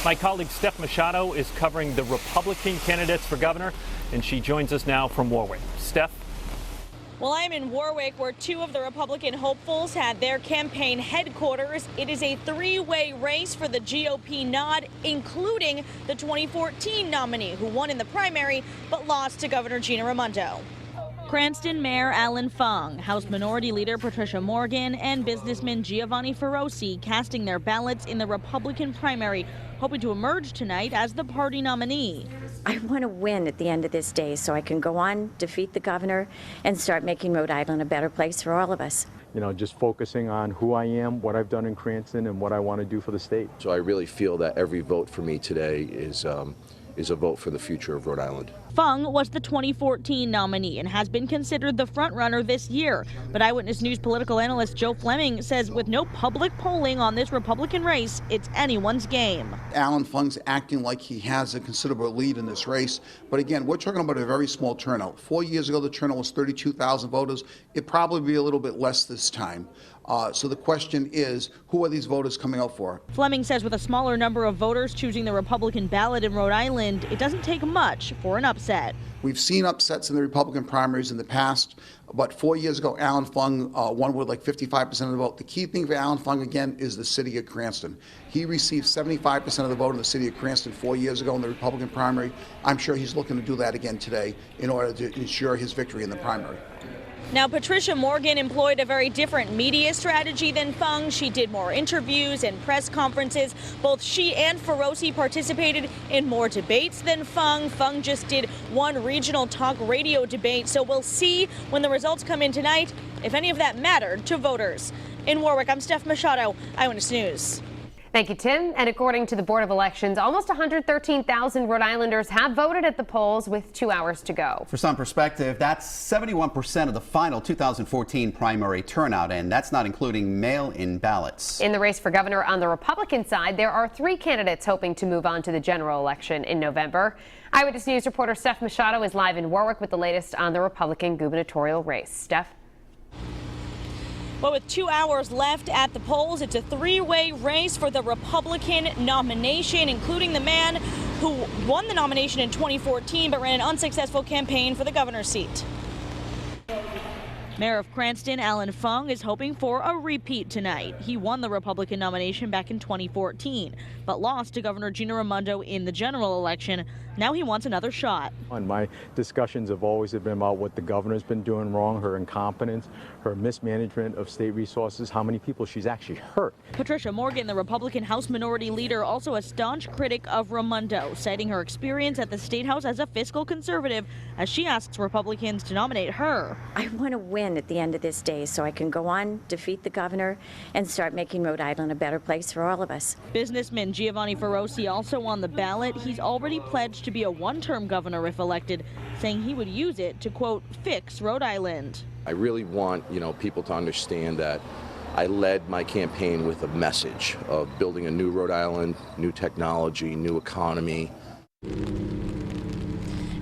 My colleague Steph Machado is covering the Republican candidates for governor, and she joins us now from Warwick. Steph? Well, I'm in Warwick, where two of the Republican hopefuls had their campaign headquarters. It is a three-way race for the GOP nod, including the 2014 nominee, who won in the primary but lost to Governor Gina Raimondo. Cranston Mayor Allan Fung, House Minority Leader Patricia Morgan, and businessman Giovanni Feroce casting their ballots in the Republican primary, hoping to emerge tonight as the party nominee. I want to win at the end of this day so I can go on, defeat the governor, and start making Rhode Island a better place for all of us. You know, just focusing on who I am, what I've done in Cranston, and what I want to do for the state. So I really feel that every vote for me today is a vote for the future of Rhode Island. Fung was the 2014 nominee and has been considered the frontrunner this year. But Eyewitness News political analyst Joe Fleming says with no public polling on this Republican race, it's anyone's game. Allan Fung's acting like he has a considerable lead in this race. But again, we're talking about a very small turnout. 4 years ago, the turnout was 32,000 voters. It'd probably be a little bit less this time. So the question is, who are these voters coming out for? Fleming says with a smaller number of voters choosing the Republican ballot in Rhode Island, it doesn't take much for an upset. We've seen upsets in the Republican primaries in the past, but 4 years ago, Allan Fung won with like 55% of the vote. The key thing for Allan Fung, again, is the city of Cranston. He received 75% of the vote in the city of Cranston 4 years ago in the Republican primary. I'm sure he's looking to do that again today in order to ensure his victory in the primary. Now, Patricia Morgan employed a very different media strategy than Fung. She did more interviews and press conferences. Both she and Feroce participated in more debates than Fung. Fung just did one regional talk radio debate. So we'll see when the results come in tonight if any of that mattered to voters. In Warwick, I'm Steph Machado, Eyewitness News. Thank you, Tim. And according to the Board of Elections, almost 113,000 Rhode Islanders have voted at the polls with 2 hours to go. For some perspective, that's 71% of the final 2014 primary turnout, and that's not including mail-in ballots. In the race for governor on the Republican side, there are three candidates hoping to move on to the general election in November. Eyewitness News reporter Steph Machado is live in Warwick with the latest on the Republican gubernatorial race. Steph? Well, with 2 hours left at the polls, it's a three-way race for the Republican nomination, including the man who won the nomination in 2014 but ran an unsuccessful campaign for the governor's seat. Mayor of Cranston, Allan Fung, is hoping for a repeat tonight. He won the Republican nomination back in 2014, but lost to Governor Gina Raimondo in the general election. Now he wants another shot. And my discussions have always been about what the governor's been doing wrong, her incompetence, her mismanagement of state resources, how many people she's actually hurt. Patricia Morgan, the Republican House Minority Leader, also a staunch critic of Raimondo, citing her experience at the State House as a fiscal conservative as she asks Republicans to nominate her. I want to win at the end of this day so I can go on, defeat the governor, and start making Rhode Island a better place for all of us. Businessman Giovanni Feroce also on the ballot. He's already pledged to be a one-term governor if elected, saying he would use it to, quote, fix Rhode Island. I really want, people to understand that I led my campaign with a message of building a new Rhode Island, new technology, new economy.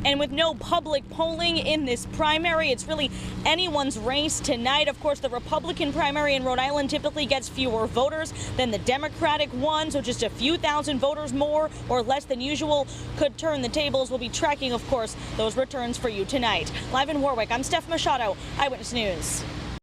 And with no public polling in this primary, it's really anyone's race tonight. Of course, the Republican primary in Rhode Island typically gets fewer voters than the Democratic one, so just a few thousand voters more or less than usual could turn the tables. We'll be tracking, of course, those returns for you tonight. Live in Warwick, I'm Steph Machado, Eyewitness News.